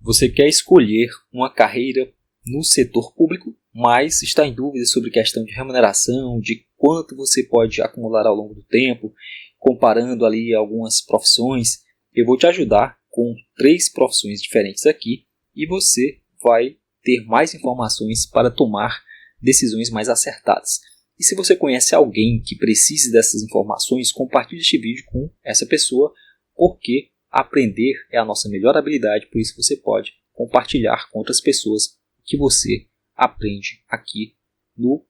Você quer escolher uma carreira no setor público, mas está em dúvida sobre questão de remuneração, de quanto você pode acumular ao longo do tempo, comparando ali algumas profissões. Eu vou te ajudar com 3 profissões diferentes aqui e você vai ter mais informações para tomar decisões mais acertadas. E se você conhece alguém que precise dessas informações, compartilhe este vídeo com essa pessoa, porque aprender é a nossa melhor habilidade, por isso você pode compartilhar com outras pessoas que você aprende aqui no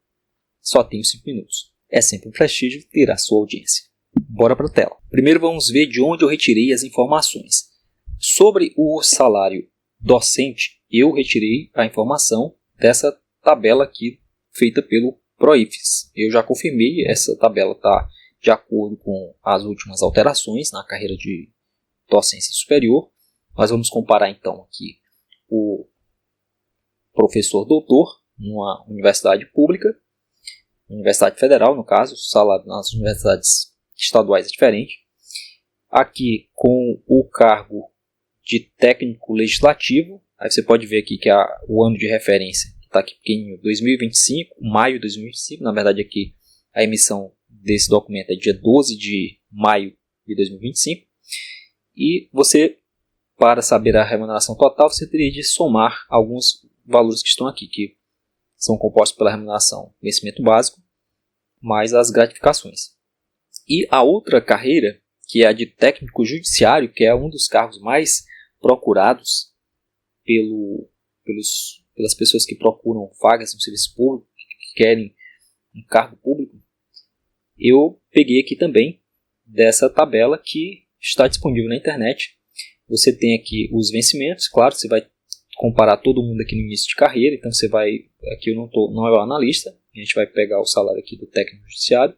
Só Tenho 5 Minutos. É sempre um prestígio ter a sua audiência. Bora para a tela. Primeiro vamos ver de onde eu retirei as informações. Sobre o salário docente, eu retirei a informação dessa tabela aqui feita pelo ProIFES. Eu já confirmei, essa tabela está de acordo com as últimas alterações na carreira de docência superior. Nós vamos comparar então aqui o professor doutor numa universidade pública, universidade federal no caso, o salário nas universidades estaduais é diferente. Aqui com o cargo de técnico legislativo, aí você pode ver aqui que o ano de referência está aqui pequenininho, 2025, maio de 2025, na verdade aqui a emissão desse documento é dia 12 de maio de 2025, e você, para saber a remuneração total, você teria de somar alguns valores que estão aqui, que são compostos pela remuneração vencimento básico, mais as gratificações. E a outra carreira, que é a de técnico judiciário, que é um dos cargos mais procurados pelas pessoas que procuram vagas no serviço público, que querem um cargo público, eu peguei aqui também dessa tabela que está disponível na internet. Você tem aqui os vencimentos, claro, você vai comparar todo mundo aqui no início de carreira, então você vai, aqui eu não é o analista, a gente vai pegar o salário aqui do técnico judiciário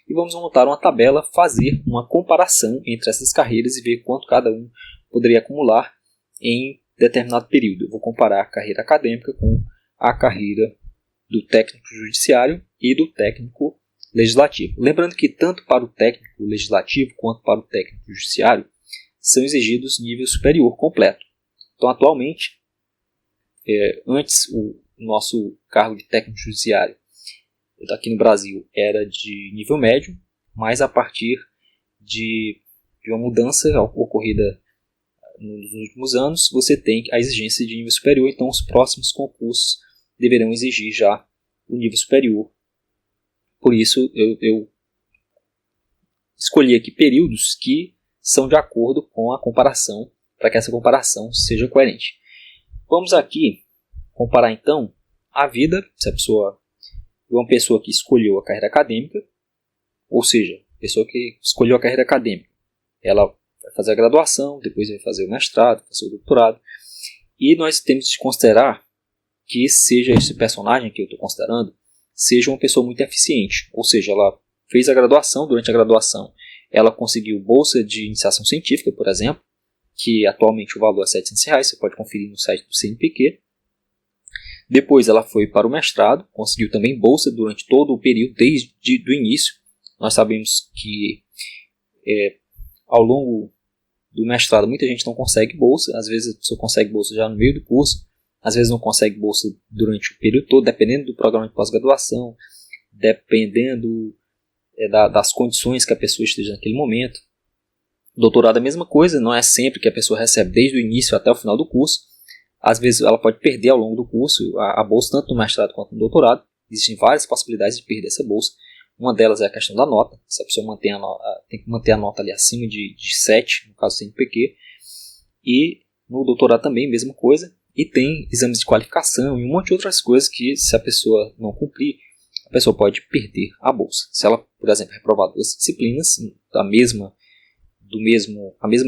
e vamos montar uma tabela, fazer uma comparação entre essas carreiras e ver quanto cada um poderia acumular em determinado período. Eu vou comparar a carreira acadêmica com a carreira do técnico judiciário e do técnico legislativo. Lembrando que tanto para o técnico legislativo quanto para o técnico judiciário são exigidos nível superior completo. Então, atualmente, antes o nosso cargo de técnico judiciário aqui no Brasil era de nível médio, mas a partir de uma mudança ocorrida nos últimos anos, você tem a exigência de nível superior, então os próximos concursos deverão exigir já o nível superior. Por isso, eu escolhi aqui períodos que são de acordo com a comparação, para que essa comparação seja coerente. Vamos aqui comparar então a vida, se a pessoa é uma pessoa que escolheu a carreira acadêmica, ou seja, pessoa que escolheu a carreira acadêmica, ela vai fazer a graduação, depois vai fazer o mestrado, fazer o doutorado, e nós temos de considerar que seja esse personagem que eu estou considerando, seja uma pessoa muito eficiente, ou seja, ela fez a graduação, durante a graduação ela conseguiu bolsa de iniciação científica, por exemplo, que atualmente o valor é R$700, você pode conferir no site do CNPq. Depois ela foi para o mestrado, conseguiu também bolsa durante todo o período, desde o início. Nós sabemos que ao longo do mestrado muita gente não consegue bolsa, às vezes a pessoa consegue bolsa já no meio do curso, às vezes não consegue bolsa durante o período todo, dependendo do programa de pós-graduação, dependendo das condições que a pessoa esteja naquele momento. Doutorado é a mesma coisa, não é sempre que a pessoa recebe desde o início até o final do curso. Às vezes ela pode perder ao longo do curso a bolsa, tanto no mestrado quanto no doutorado. Existem várias possibilidades de perder essa bolsa. Uma delas é a questão da nota. Se a pessoa tem que manter a nota ali acima de 7, no caso do CNPq. E no doutorado também, mesma coisa. E tem exames de qualificação e um monte de outras coisas que, se a pessoa não cumprir, a pessoa pode perder a bolsa. Se ela, por exemplo, reprovar 2 disciplinas, a mesma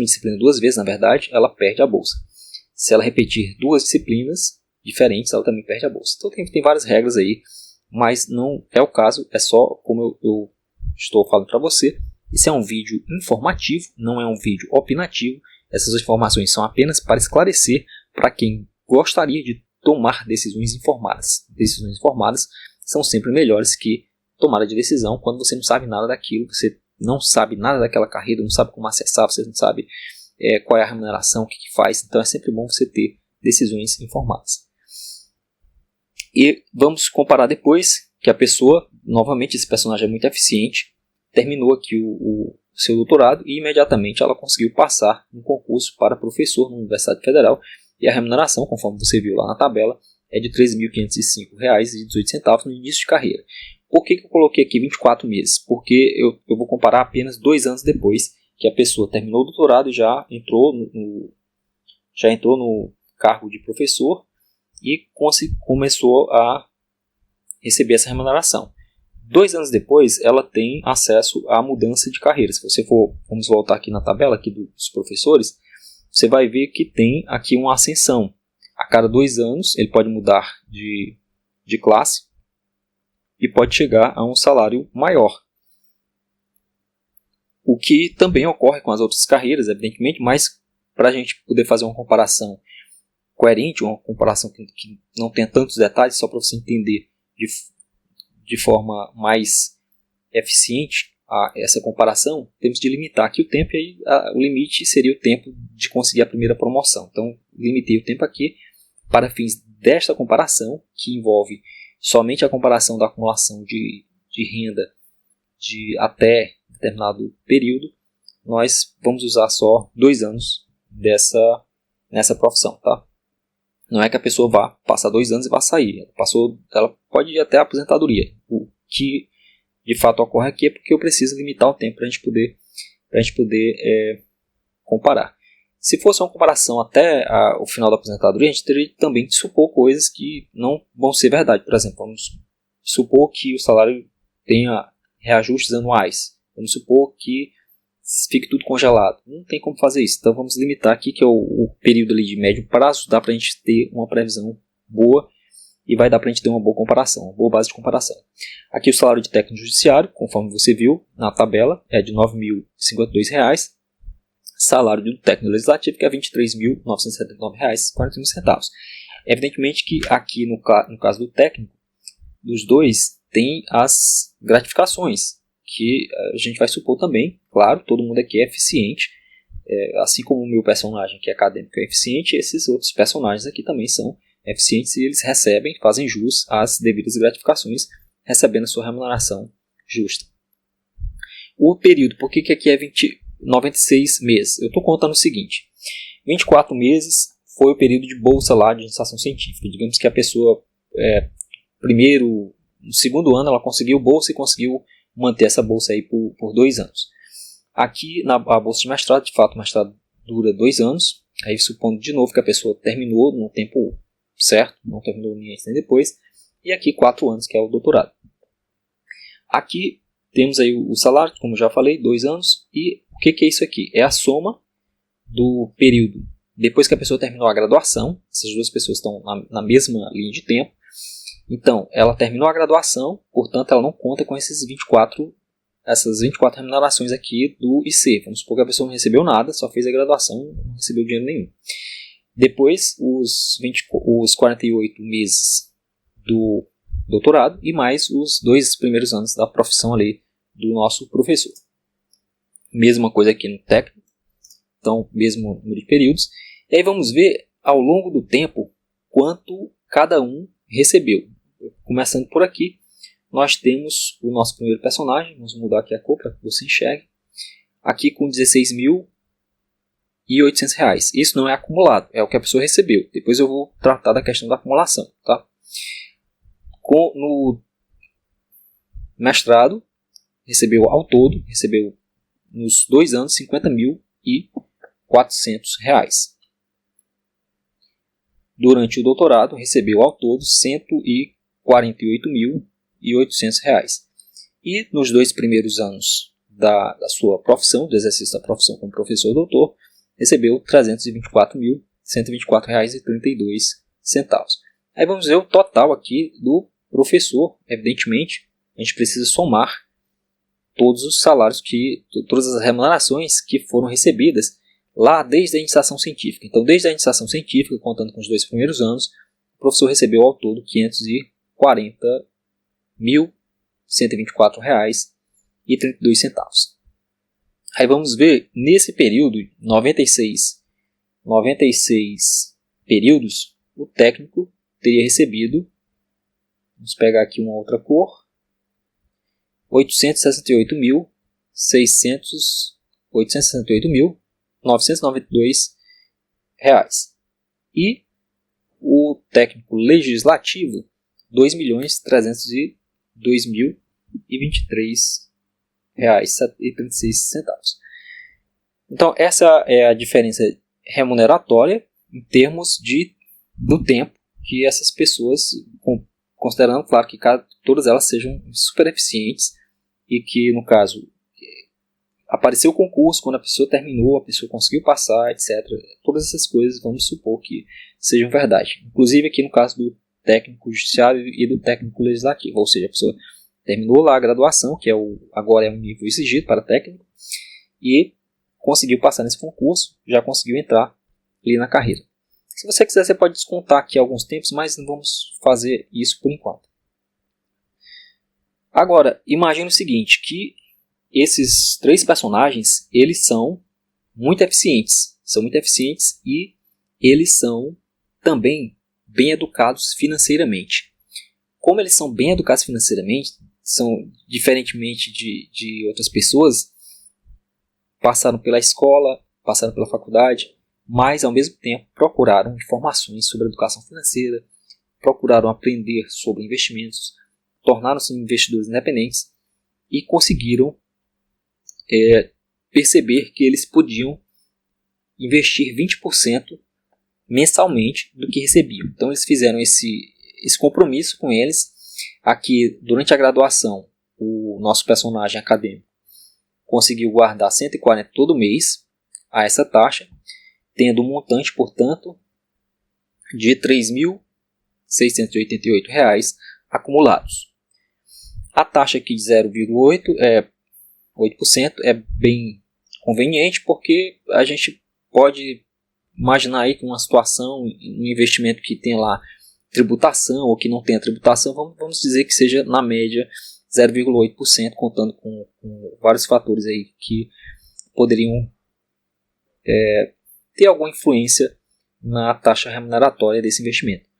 disciplina 2 vezes, na verdade, ela perde a bolsa. Se ela repetir 2 disciplinas diferentes, ela também perde a bolsa. Então tem várias regras aí, mas não é o caso, é só como eu estou falando para você. Isso é um vídeo informativo, não é um vídeo opinativo. Essas informações são apenas para esclarecer para quem gostaria de tomar decisões informadas. Decisões informadas são sempre melhores que tomada de decisão quando você não sabe nada daquilo, você não sabe nada daquela carreira, não sabe como acessar, você não sabe qual é a remuneração, o que faz. Então é sempre bom você ter decisões informadas. E vamos comparar depois que a pessoa, novamente esse personagem é muito eficiente, terminou aqui o seu doutorado e imediatamente ela conseguiu passar no concurso para professor na Universidade Federal, e a remuneração, conforme você viu lá na tabela, é de R$ 3.505,18 no início de carreira. Por que eu coloquei aqui 24 meses? Porque eu vou comparar apenas 2 anos depois que a pessoa terminou o doutorado e já entrou no cargo de professor e começou a receber essa remuneração. 2 anos depois, ela tem acesso à mudança de carreira. Se você for, vamos voltar aqui na tabela aqui dos professores, você vai ver que tem aqui uma ascensão. A cada 2 anos, ele pode mudar de classe e pode chegar a um salário maior. O que também ocorre com as outras carreiras, evidentemente, mas para a gente poder fazer uma comparação coerente, uma comparação que não tenha tantos detalhes, só para você entender de forma mais eficiente essa comparação, temos de limitar aqui o tempo, e aí o limite seria o tempo de conseguir a primeira promoção. Então, limitei o tempo aqui para fins desta comparação, que envolve somente a comparação da acumulação de renda de até determinado período. Nós vamos usar só 2 anos nessa profissão, tá? Não é que a pessoa vá passar 2 anos e vá sair. Ela pode ir até a aposentadoria. O que de fato ocorre aqui é porque eu preciso limitar o tempo para a gente poder comparar. Se fosse uma comparação até o final da aposentadoria, a gente teria também de supor coisas que não vão ser verdade. Por exemplo, vamos supor que o salário tenha reajustes anuais. Vamos supor que fique tudo congelado. Não tem como fazer isso. Então vamos limitar aqui, que é o período ali de médio prazo, dá para a gente ter uma previsão boa e vai dar para a gente ter uma boa comparação, uma boa base de comparação. Aqui o salário de técnico judiciário, conforme você viu na tabela, é de R$ 9.052. Salário do técnico legislativo, que é R$ 23.979,41. Evidentemente que aqui no caso do técnico, dos dois, tem as gratificações, que a gente vai supor também, claro, todo mundo aqui é eficiente, assim como o meu personagem que é acadêmico é eficiente, esses outros personagens aqui também são eficientes e eles fazem jus às devidas gratificações, recebendo a sua remuneração justa. O período, por que aqui é 96 meses? Eu estou contando o seguinte: 24 meses foi o período de bolsa lá de iniciação científica. Digamos que a pessoa, no segundo ano, ela conseguiu bolsa e conseguiu manter essa bolsa aí por 2 anos. Aqui, a bolsa de mestrado, de fato, o mestrado dura 2 anos, aí supondo de novo que a pessoa terminou no tempo certo, não terminou nem antes nem depois, e aqui 4 anos, que é o doutorado. Aqui temos aí o salário, como já falei, 2 anos, e o que é isso aqui? É a soma do período depois que a pessoa terminou a graduação. Essas duas pessoas estão na mesma linha de tempo. Então, ela terminou a graduação, portanto, ela não conta com essas 24 remunerações aqui do IC. Vamos supor que a pessoa não recebeu nada, só fez a graduação, não recebeu dinheiro nenhum. Depois, os 48 meses do doutorado e mais os 2 primeiros anos da profissão ali do nosso professor. Mesma coisa aqui no técnico, então, mesmo número de períodos. E aí vamos ver, ao longo do tempo, quanto cada um recebeu. Começando por aqui, nós temos o nosso primeiro personagem. Vamos mudar aqui a cor para que você enxergue. Aqui com R$ 16.800. Isso não é acumulado, é o que a pessoa recebeu. Depois eu vou tratar da questão da acumulação. Tá? No mestrado, recebeu nos 2 anos R$ 50.400. Durante o doutorado, recebeu ao todo R$ 148.800. E nos 2 primeiros anos da sua profissão, do exercício da profissão como professor doutor, recebeu R$ 324.124,32. Aí vamos ver o total aqui do professor. Evidentemente, a gente precisa somar todos os salários, todas as remunerações que foram recebidas lá desde a iniciação científica. Então, desde a iniciação científica, contando com os 2 primeiros anos, o professor recebeu ao todo R$ 540.124,32. Aí vamos ver, nesse período, 96 períodos, o técnico teria recebido, vamos pegar aqui uma outra cor, R$ 868.992 e o técnico legislativo R$ 2.302.023,36. Então essa é a diferença remuneratória em termos do tempo que essas pessoas, considerando, claro, que todas elas sejam super eficientes e que, no caso, apareceu o concurso, quando a pessoa terminou, a pessoa conseguiu passar, etc. Todas essas coisas vamos supor que sejam verdade. Inclusive aqui no caso do técnico judiciário e do técnico legislativo, ou seja, a pessoa terminou lá a graduação, que agora é um nível exigido para técnico, e conseguiu passar nesse concurso, já conseguiu entrar ali na carreira. Se você quiser, você pode descontar aqui alguns tempos, mas não vamos fazer isso por enquanto. Agora, imagine o seguinte, que esses 3 personagens, eles são muito eficientes. E eles são também bem educados financeiramente. Como eles são bem educados financeiramente, diferentemente de outras pessoas, passaram pela escola, passaram pela faculdade, mas ao mesmo tempo procuraram informações sobre educação financeira, procuraram aprender sobre investimentos, tornaram-se investidores independentes e conseguiram perceber que eles podiam investir 20% mensalmente do que recebiam. Então eles fizeram esse compromisso com eles. Aqui, durante a graduação, o nosso personagem acadêmico conseguiu guardar 140 todo mês a essa taxa, tendo um montante, portanto, de R$ 3.688 acumulados. A taxa aqui de 0,8% é bem conveniente, porque a gente pode imaginar aí que uma situação, um investimento que tem lá tributação ou que não tenha tributação, vamos dizer que seja na média 0,8%, contando com vários fatores aí que poderiam ter alguma influência na taxa remuneratória desse investimento.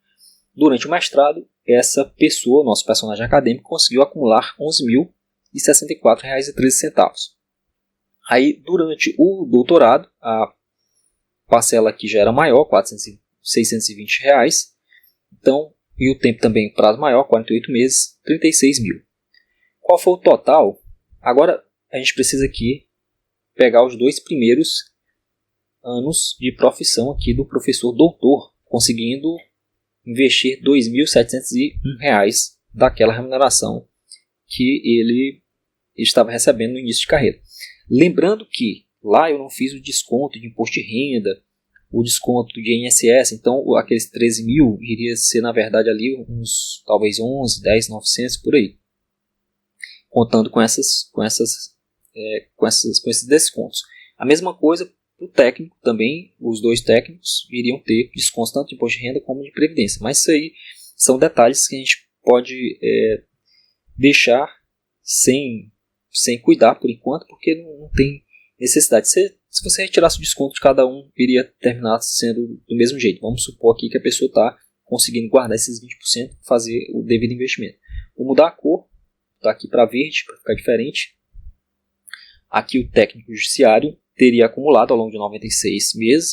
Durante o mestrado, essa pessoa, nosso personagem acadêmico, conseguiu acumular R$ 11.064,13. Aí, durante o doutorado, a parcela aqui já era maior, R$ 620. Então, e o tempo também, prazo maior, 48 meses, 36 mil. Qual foi o total? Agora, a gente precisa aqui pegar os 2 primeiros anos de profissão aqui do professor doutor, conseguindo investir R$ 2.701 daquela remuneração que ele estava recebendo no início de carreira. Lembrando que lá eu não fiz o desconto de imposto de renda, o desconto de INSS, então aqueles 13 mil iria ser na verdade ali uns talvez 11, 10, 900 por aí, contando com esses descontos. A mesma coisa para o técnico também, os 2 técnicos iriam ter descontos tanto de imposto de renda como de previdência, mas isso aí são detalhes que a gente pode deixar sem cuidar por enquanto, porque não tem necessidade. Se você retirasse o desconto de cada um, iria terminar sendo do mesmo jeito. Vamos supor aqui que a pessoa está conseguindo guardar esses 20% e fazer o devido investimento. Vou mudar a cor, está aqui para verde, para ficar diferente. Aqui o técnico judiciário teria acumulado ao longo de 96 meses,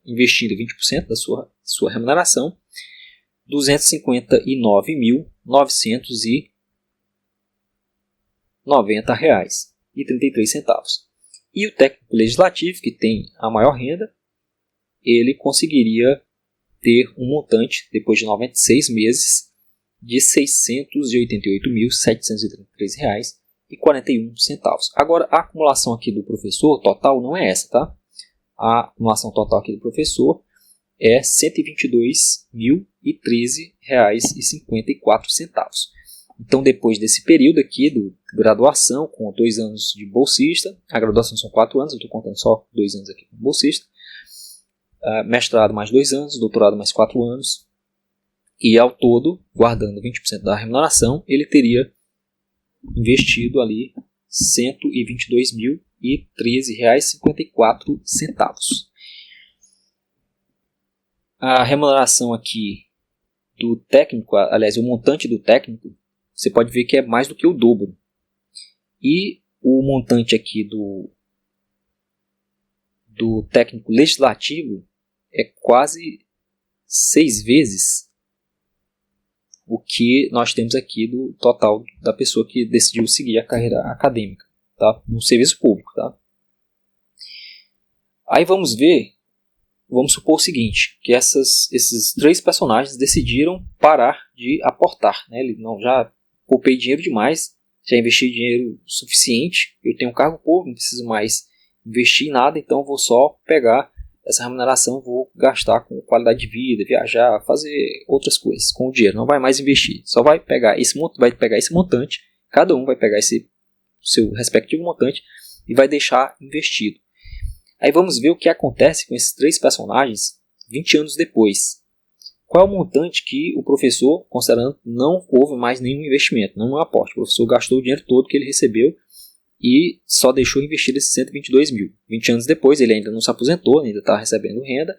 investindo 20% da sua remuneração, R$ 259.990,33. E o técnico legislativo, que tem a maior renda, ele conseguiria ter um montante, depois de 96 meses, de R$ 688.733,41. Agora, a acumulação aqui do professor total não é essa, tá? A acumulação total aqui do professor é R$ 122.013,54. Então, depois desse período aqui de graduação, com 2 anos de bolsista, a graduação são 4 anos, eu estou contando só 2 anos aqui como bolsista, mestrado mais 2 anos, doutorado mais 4 anos, e ao todo, guardando 20% da remuneração, ele teria investido ali R$ 122.013,54. A remuneração aqui do técnico, aliás, o montante do técnico, você pode ver que é mais do que o dobro. E o montante aqui do técnico legislativo é quase 6 vezes o que nós temos aqui do total da pessoa que decidiu seguir a carreira acadêmica, tá? No serviço público. Tá? Aí vamos supor o seguinte, que esses 3 personagens decidiram parar de aportar. Né? Ele não, já poupei dinheiro demais, já investi dinheiro suficiente, eu tenho um cargo público, não preciso mais investir em nada, então vou só pegar essa remuneração, vou gastar com qualidade de vida, viajar, fazer outras coisas com o dinheiro, não vai mais investir, só vai pegar esse montante, cada um vai pegar esse seu respectivo montante e vai deixar investido. Aí vamos ver o que acontece com esses 3 personagens 20 anos depois. Qual é o montante que o professor, considerando não houve mais nenhum investimento, nenhum aporte. O professor gastou o dinheiro todo que ele recebeu e só deixou investido esses 122 mil. 20 anos depois ele ainda não se aposentou, ainda está recebendo renda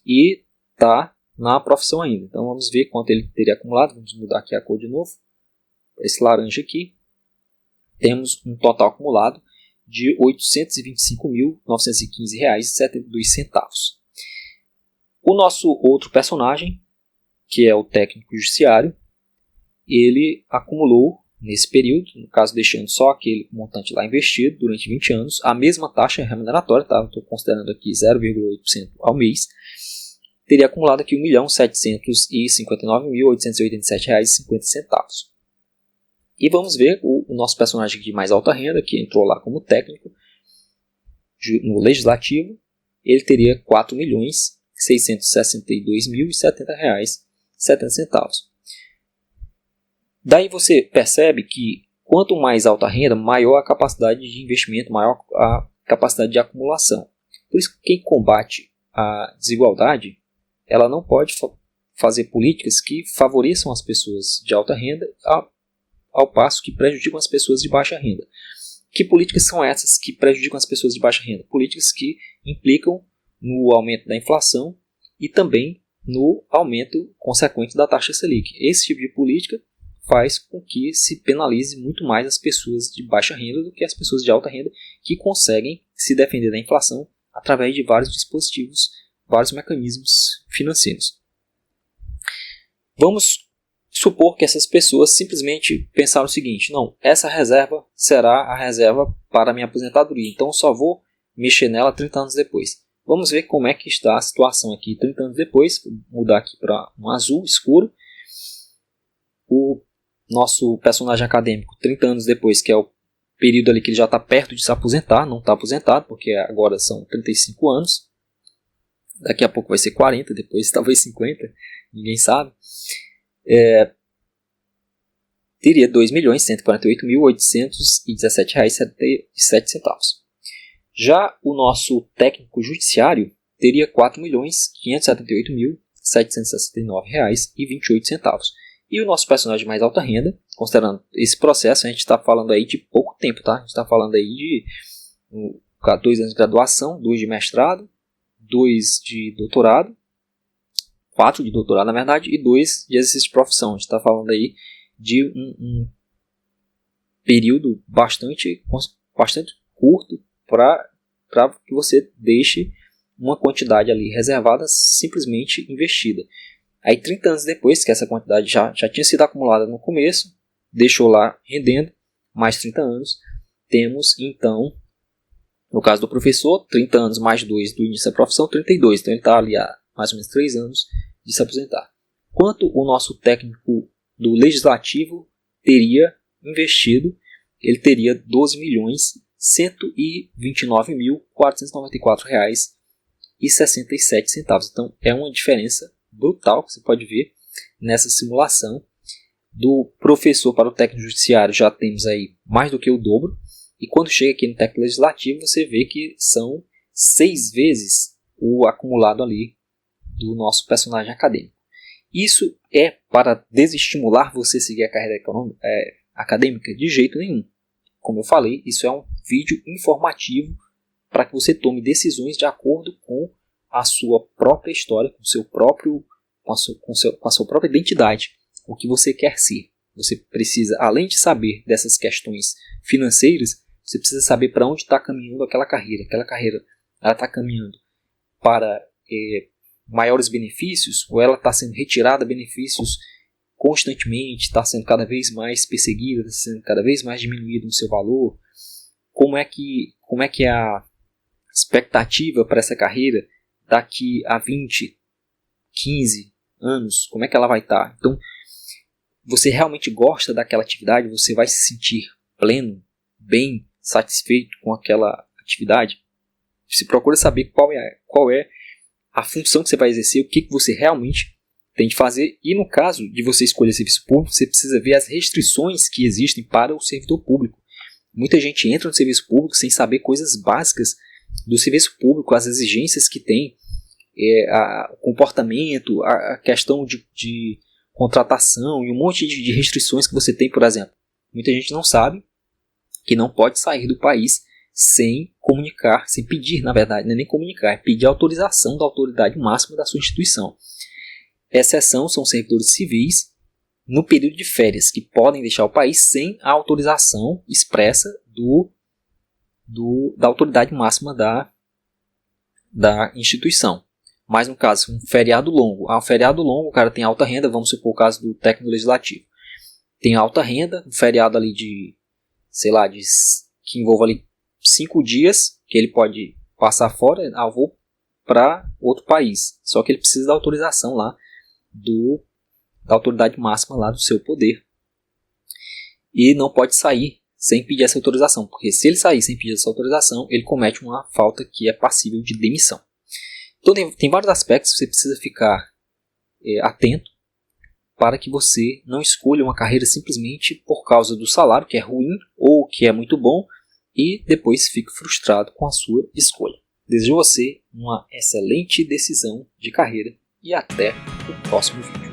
e está na profissão ainda. Então vamos ver quanto ele teria acumulado. Vamos mudar aqui a cor de novo. Esse laranja aqui. Temos um total acumulado de R$ 825.915,72. O nosso outro personagem, que é o técnico judiciário, ele acumulou nesse período, no caso deixando só aquele montante lá investido durante 20 anos, a mesma taxa remuneratória, tá? Estou considerando aqui 0,8% ao mês, teria acumulado aqui R$ 1.759.887,50. E vamos ver o nosso personagem de mais alta renda, que entrou lá como técnico no legislativo, ele teria R$ 4.662.070,70. Daí você percebe que quanto mais alta a renda, maior a capacidade de investimento, maior a capacidade de acumulação. Por isso que quem combate a desigualdade, ela não pode fazer políticas que favoreçam as pessoas de alta renda ao passo que prejudicam as pessoas de baixa renda. Que políticas são essas que prejudicam as pessoas de baixa renda? Políticas que implicam no aumento da inflação e também no aumento consequente da taxa Selic. Esse tipo de política faz com que se penalize muito mais as pessoas de baixa renda do que as pessoas de alta renda, que conseguem se defender da inflação através de vários dispositivos, vários mecanismos financeiros. Vamos supor que essas pessoas simplesmente pensaram o seguinte: não, essa reserva será a reserva para a minha aposentadoria, então eu só vou mexer nela 30 anos depois. Vamos ver como é que está a situação aqui 30 anos depois. Vou mudar aqui para um azul escuro. O nosso personagem acadêmico, 30 anos depois, que é o período ali que ele já está perto de se aposentar, não está aposentado, porque agora são 35 anos. Daqui a pouco vai ser 40, depois talvez 50, ninguém sabe. Teria R$ 2.148.817,77. Já o nosso técnico judiciário teria R$ 4.578.769,28. E o nosso personagem mais alta renda, considerando esse processo, a gente está falando aí de pouco tempo, tá? A gente está falando aí de 2 anos de graduação, 2 de mestrado, 2 de doutorado, 4 de doutorado na verdade, e 2 de exercício de profissão. A gente está falando aí de um período bastante curto para que você deixe uma quantidade ali reservada simplesmente investida. Aí 30 anos depois, que essa quantidade já tinha sido acumulada no começo, deixou lá rendendo, mais 30 anos, temos então, no caso do professor, 30 anos mais 2 do início da profissão, 32. Então ele está ali há mais ou menos 3 anos de se aposentar. Quanto o nosso técnico do legislativo teria investido, ele teria R$ 12.129.494,67. Então é uma diferença brutal que você pode ver nessa simulação. Do professor para o técnico judiciário já temos aí mais do que o dobro, e quando chega aqui no técnico legislativo você vê que são 6 vezes o acumulado ali do nosso personagem acadêmico. Isso é para desestimular você seguir a carreira acadêmica? De jeito nenhum. Como eu falei, isso é um vídeo informativo para que você tome decisões de acordo com a sua própria história, com a sua própria identidade, o que você quer ser. Você precisa, além de saber dessas questões financeiras, você precisa saber para onde está caminhando aquela carreira. Aquela carreira está caminhando para maiores benefícios, ou ela está sendo retirada benefícios constantemente, está sendo cada vez mais perseguida, está sendo cada vez mais diminuída no seu valor. Como é que é a expectativa para essa carreira daqui a 20, 15 anos? Como é que ela vai estar? Então, você realmente gosta daquela atividade? Você vai se sentir pleno, bem, satisfeito com aquela atividade? Você procura saber qual é a função que você vai exercer, o que você realmente tem de fazer. E no caso de você escolher serviço público, você precisa ver as restrições que existem para o servidor público. Muita gente entra no serviço público sem saber coisas básicas do serviço público, as exigências que tem, o comportamento, a questão de contratação e um monte de restrições que você tem. Por exemplo, muita gente não sabe que não pode sair do país sem comunicar, sem pedir, na verdade, não é nem comunicar, é pedir autorização da autoridade máxima da sua instituição. Exceção são servidores civis no período de férias, que podem deixar o país sem a autorização expressa da autoridade máxima da instituição. Mas no caso, um feriado longo. Um feriado longo, o cara tem alta renda, vamos supor o caso do técnico legislativo. Tem alta renda, um feriado ali que envolva ali 5 dias, que ele pode passar fora, vou para outro país. Só que ele precisa da autorização lá da autoridade máxima lá do seu poder. E não pode sair sem pedir essa autorização, porque se ele sair sem pedir essa autorização, ele comete uma falta que é passível de demissão. Então tem vários aspectos que você precisa ficar atento para que você não escolha uma carreira simplesmente por causa do salário, que é ruim ou que é muito bom, e depois fique frustrado com a sua escolha. Desejo a você uma excelente decisão de carreira e até o próximo vídeo.